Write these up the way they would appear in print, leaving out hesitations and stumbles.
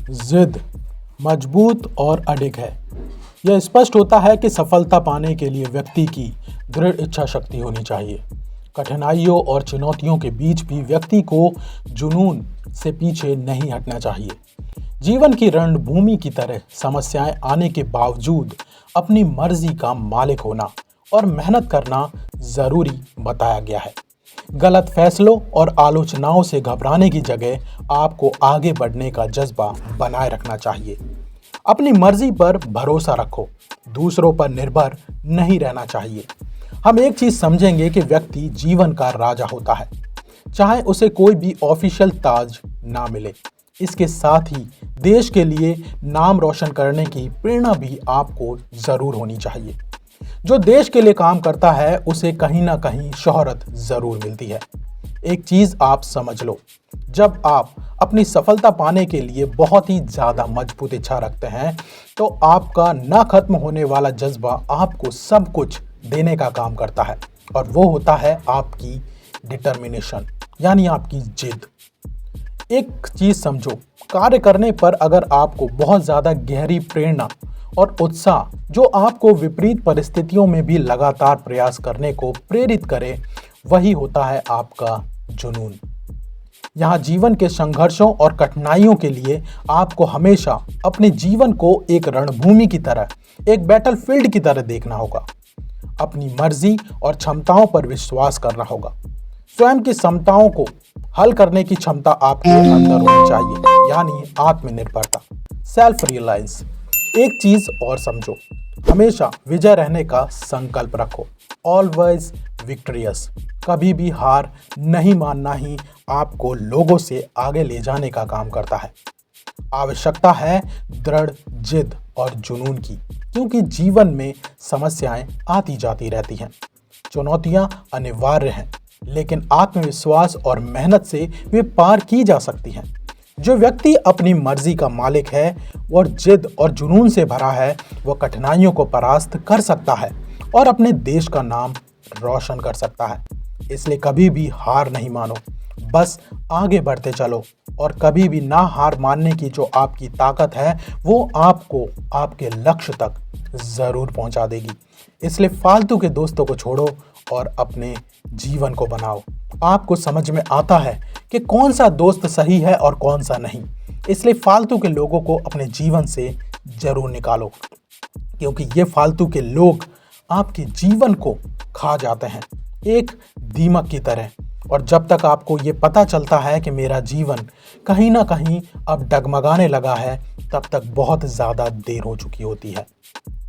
जिद मजबूत और अडिग है। यह स्पष्ट होता है कि सफलता पाने के लिए व्यक्ति की दृढ़ इच्छा शक्ति होनी चाहिए। कठिनाइयों और चुनौतियों के बीच भी व्यक्ति को जुनून से पीछे नहीं हटना चाहिए। जीवन की रणभूमि की तरह समस्याएं आने के बावजूद अपनी मर्जी का मालिक होना और मेहनत करना जरूरी बताया गया है। गलत फैसलों और आलोचनाओं से घबराने की जगह आपको आगे बढ़ने का जज्बा बनाए रखना चाहिए। अपनी मर्जी पर भरोसा रखो, दूसरों पर निर्भर नहीं रहना चाहिए। हम एक चीज समझेंगे कि व्यक्ति जीवन का राजा होता है, चाहे उसे कोई भी ऑफिशियल ताज ना मिले। इसके साथ ही देश के लिए नाम रोशन करने की प्रेरणा भी आपको जरूर होनी चाहिए। जो देश के लिए काम करता है उसे कहीं ना कहीं शोहरत जरूर मिलती है। एक चीज आप समझ लो, जब आप अपनी सफलता पाने के लिए बहुत ही ज्यादा मजबूत इच्छा रखते हैं तो आपका ना खत्म होने वाला जज्बा आपको सब कुछ देने का काम करता है, और वो होता है आपकी डिटर्मिनेशन, यानी आपकी जिद। एक चीज समझो, कार्य करने पर अगर आपको बहुत ज्यादा गहरी प्रेरणा और उत्साह जो आपको विपरीत परिस्थितियों में भी लगातार प्रयास करने को प्रेरित करे, वही होता है आपका जुनून। यहाँ जीवन के संघर्षों और कठिनाइयों के लिए आपको हमेशा अपने जीवन को एक रणभूमि की तरह, एक बैटलफील्ड की तरह देखना होगा। अपनी मर्जी और क्षमताओं पर विश्वास करना होगा। स्वयं की क्षमताओं को हल करने की क्षमता आपके अंदर होनी चाहिए, यानी आत्मनिर्भरता, सेल्फ रियलाइज। एक चीज और समझो, हमेशा विजय रहने का संकल्प रखो। ऑलवेज विक्ट्रियस। कभी भी हार नहीं मानना ही आपको लोगों से आगे ले जाने का काम करता है। आवश्यकता है दृढ़ जिद और जुनून की, क्योंकि जीवन में समस्याएं आती जाती रहती हैं। चुनौतियां अनिवार्य हैं, लेकिन आत्मविश्वास और मेहनत से वे पार की जा सकती हैं। जो व्यक्ति अपनी मर्जी का मालिक है और जिद और जुनून से भरा है, वह कठिनाइयों को परास्त कर सकता है और अपने देश का नाम रोशन कर सकता है। इसलिए कभी भी हार नहीं मानो, बस आगे बढ़ते चलो, और कभी भी ना हार मानने की जो आपकी ताकत है वो आपको आपके लक्ष्य तक जरूर पहुंचा देगी। इसलिए फालतू के दोस्तों को छोड़ो और अपने जीवन को बनाओ। आपको समझ में आता है कि कौन सा दोस्त सही है और कौन सा नहीं। इसलिए फालतू के लोगों को अपने जीवन से जरूर निकालो, क्योंकि ये फालतू के लोग आपके जीवन को खा जाते हैं, एक दीमक की तरह। और जब तक आपको ये पता चलता है कि मेरा जीवन कहीं ना कहीं अब डगमगाने लगा है, तब तक बहुत ज़्यादा देर हो चुकी होती है।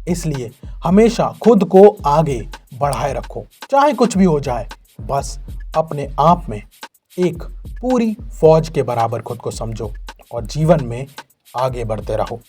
इसलिए हमेशा खुद को आगे बढ़ाए रखो, चाहे कुछ भी हो जाए। बस अपने आप में एक पूरी फौज के बराबर खुद को समझो और जीवन में आगे बढ़ते रहो।